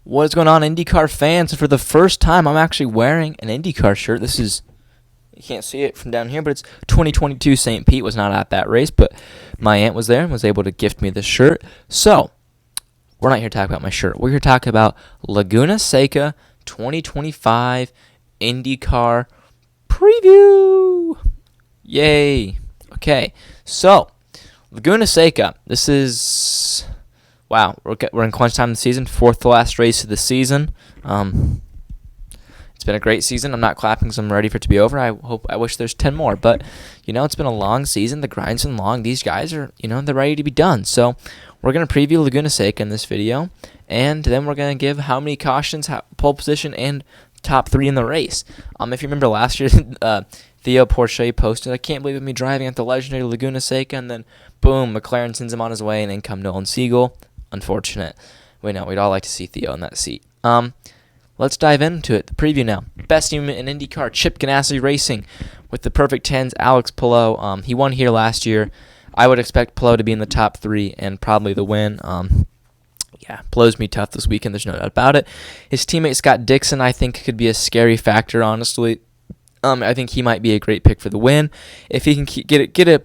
What is going on, IndyCar fans? For the first time, I'm actually wearing an IndyCar shirt. This is, you can't see it from down here, but it's 2022 St. Pete. Was not at that race, but my aunt was there and was able to gift me this shirt. So, we're not here to talk about my shirt. We're here to talk about Laguna Seca 2025 IndyCar preview. Yay. Okay, so, Laguna Seca. This is... Wow, we're in crunch time of the season, fourth to last race of the season. It's been a great season. I'm not clapping because I'm ready for it to be over. I wish there's 10 more, but it's been a long season. The grind's been long. These guys are, they're ready to be done. So we're gonna preview Laguna Seca in this video, and then we're gonna give how many cautions, pole position, and top 3 in the race. If you remember last year, Theo Porcher posted, "I can't believe me driving at the legendary Laguna Seca," and then boom, McLaren sends him on his way, and then come Nolan Siegel. Unfortunate. We know we'd all like to see Theo in that seat. Let's dive into it. The preview now. Best team in IndyCar, Chip Ganassi Racing, with the perfect 10s. Alex Palou. He won here last year. I would expect Palou to be in the top 3 and probably the win. Palou's me tough this weekend. There's no doubt about it. His teammate Scott Dixon, I think, could be a scary factor. Honestly, I think he might be a great pick for the win if he can get a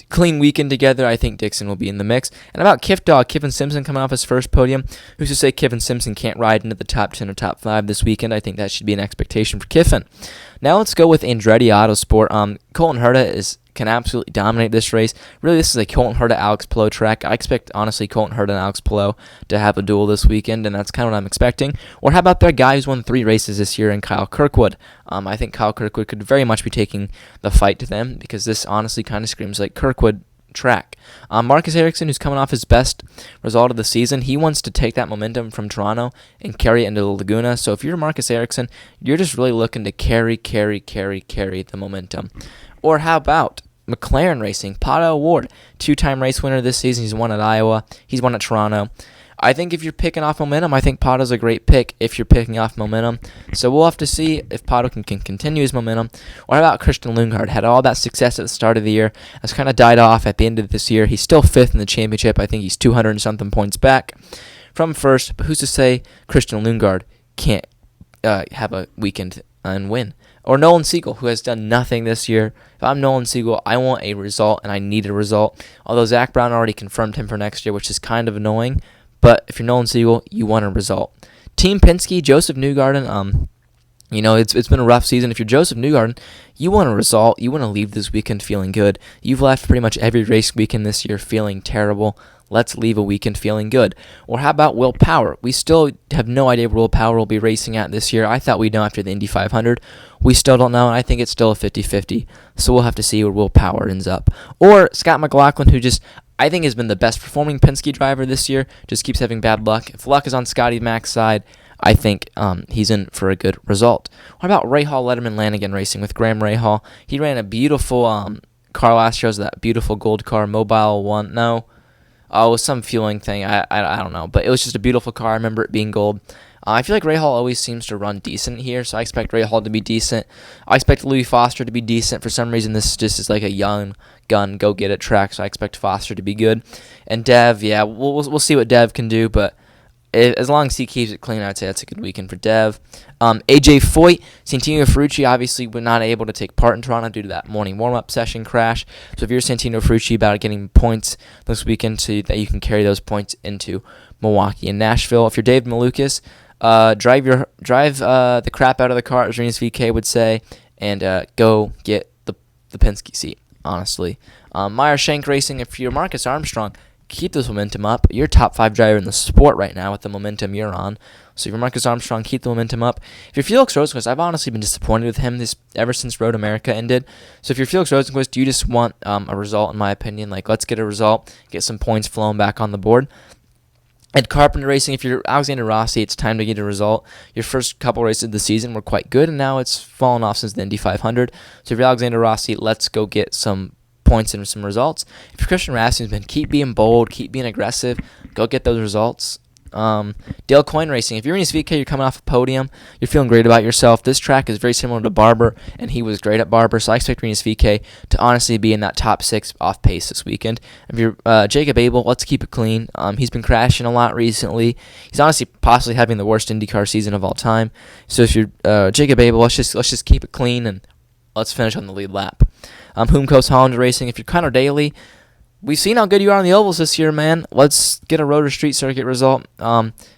clean weekend together. I think Dixon will be in the mix. And about Kevin Simpson coming off his first podium. Who's to say Kevin Simpson can't ride into the top 10 or top 5 this weekend? I think that should be an expectation for Kiffin. Now let's go with Andretti Autosport. Colton Herta can absolutely dominate this race. Really, this is a Colton Herta Alex Palou track. I expect, honestly, Colton Herta and Alex Palou to have a duel this weekend, and that's kind of what I'm expecting. Or how about that guy who's won 3 races this year in Kyle Kirkwood? I think Kyle Kirkwood could very much be taking the fight to them, because this honestly kind of screams like Kirkwood track. Marcus Ericsson, who's coming off his best result of the season, he wants to take that momentum from Toronto and carry it into the Laguna. So if you're Marcus Ericsson, you're just really looking to carry the momentum. Or how about McLaren Racing, Pato O'Ward, 2-time race winner this season. He's won at Iowa. He's won at Toronto. I think if you're picking off momentum, I think Pato's a great pick if you're picking off momentum. So we'll have to see if Pato can continue his momentum. Or how about Christian Lundgaard? Had all that success at the start of the year. Has kind of died off at the end of this year. He's still 5th in the championship. I think he's 200 and something points back from first. But who's to say Christian Lundgaard can't have a weekend and win? Or Nolan Siegel, who has done nothing this year. If I'm Nolan Siegel, I want a result, and I need a result. Although Zach Brown already confirmed him for next year, which is kind of annoying. But if you're Nolan Siegel, you want a result. Team Penske, Joseph Newgarden. It's been a rough season. If you're Joseph Newgarden, you want a result. You want to leave this weekend feeling good. You've left pretty much every race weekend this year feeling terrible. Let's leave a weekend feeling good. Or how about Will Power? We still have no idea where Will Power will be racing at this year. I thought we'd know after the Indy 500. We still don't know, and I think it's still a 50-50. So we'll have to see where Will Power ends up. Or Scott McLaughlin, who I think has been the best performing Penske driver this year, just keeps having bad luck. If luck is on Scotty Mac's side, I think he's in for a good result. What about Rahal Letterman Lanigan Racing with Graham Rahal? He ran a beautiful car last year. It was that beautiful gold car, Mobile 1. No. Oh, it was some fueling thing. I don't know. But it was just a beautiful car. I remember it being gold. I feel like Rahal always seems to run decent here, so I expect Rahal to be decent. I expect Louis Foster to be decent. For some reason, this just is like a young gun, go-get-it track, so I expect Foster to be good. And Dev, we'll see what Dev can do, but as long as he keeps it clean, I'd say that's a good weekend for Dev. AJ Foyt, Santino Ferrucci obviously were not able to take part in Toronto due to that morning warm-up session crash. So if you're Santino Ferrucci about getting points this weekend so that you can carry those points into Milwaukee and Nashville. If you're David Malukas, drive the crap out of the car, as Renus VK would say, and go get the Penske seat, honestly. Meyer Shank Racing, if you're Marcus Armstrong, keep this momentum up. You're a top 5 driver in the sport right now with the momentum you're on. So if you're Marcus Armstrong, keep the momentum up. If you're Felix Rosenquist, I've honestly been disappointed with him ever since Road America ended. So if you're Felix Rosenquist, you just want a result, in my opinion. Like, let's get a result, get some points flowing back on the board. At Carpenter Racing, if you're Alexander Rossi, it's time to get a result. Your first couple races of the season were quite good, and now it's fallen off since the Indy 500. So if you're Alexander Rossi, let's go get some points and some results. If you're Christian Rasmussen, keep being bold, keep being aggressive, go get those results. Dale Coyne Racing. If you're in his VK, you're coming off a podium, you're feeling great about yourself. This track is very similar to Barber, and he was great at Barber, so I expect Renus VK to honestly be in that top 6 off pace this weekend. If you're Jacob Abel, let's keep it clean. He's been crashing a lot recently. He's honestly possibly having the worst IndyCar season of all time. So if you're Jacob Abel, let's just keep it clean and let's finish on the lead lap. Humco's Holland Racing. If you're Connor Daly, we've seen how good you are on the ovals this year, man. Let's get a road or street circuit result.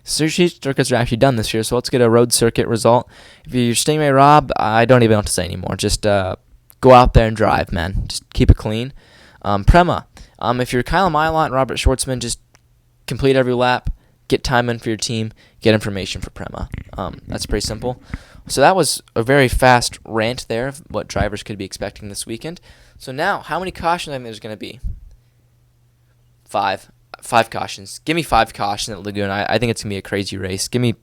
Street circuits are actually done this year, so let's get a road circuit result. If you're Stingray Rob, I don't even know what to say anymore. Just go out there and drive, man. Just keep it clean. Prema. If you're Kyle Milot and Robert Schwartzman, just complete every lap, get time in for your team, get information for Prema. That's pretty simple. So that was a very fast rant there of what drivers could be expecting this weekend. So now, how many cautions I think there's going to be? 5 cautions. Give me 5 cautions at Laguna. I think it's gonna be a crazy race. Give me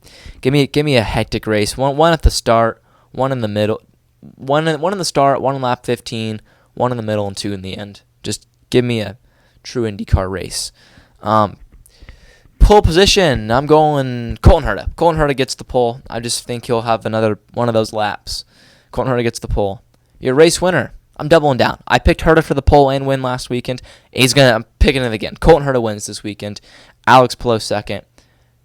a hectic race. One at the start, one in the middle, one in the start, one in lap 15, one in the middle, and 2 in the end. Just give me a true IndyCar race. Pole position. I'm going Colton Herta. Colton Herta gets the pole. I just think he'll have another one of those laps. Colton Herta gets the pole. Your race winner. I'm doubling down. I picked Herta for the pole and win last weekend. I'm picking it again. Colton Herta wins this weekend. Alex Palou second.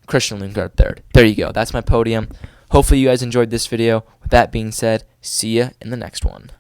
Christian Lundgaard third. There you go. That's my podium. Hopefully you guys enjoyed this video. With that being said, see ya in the next one.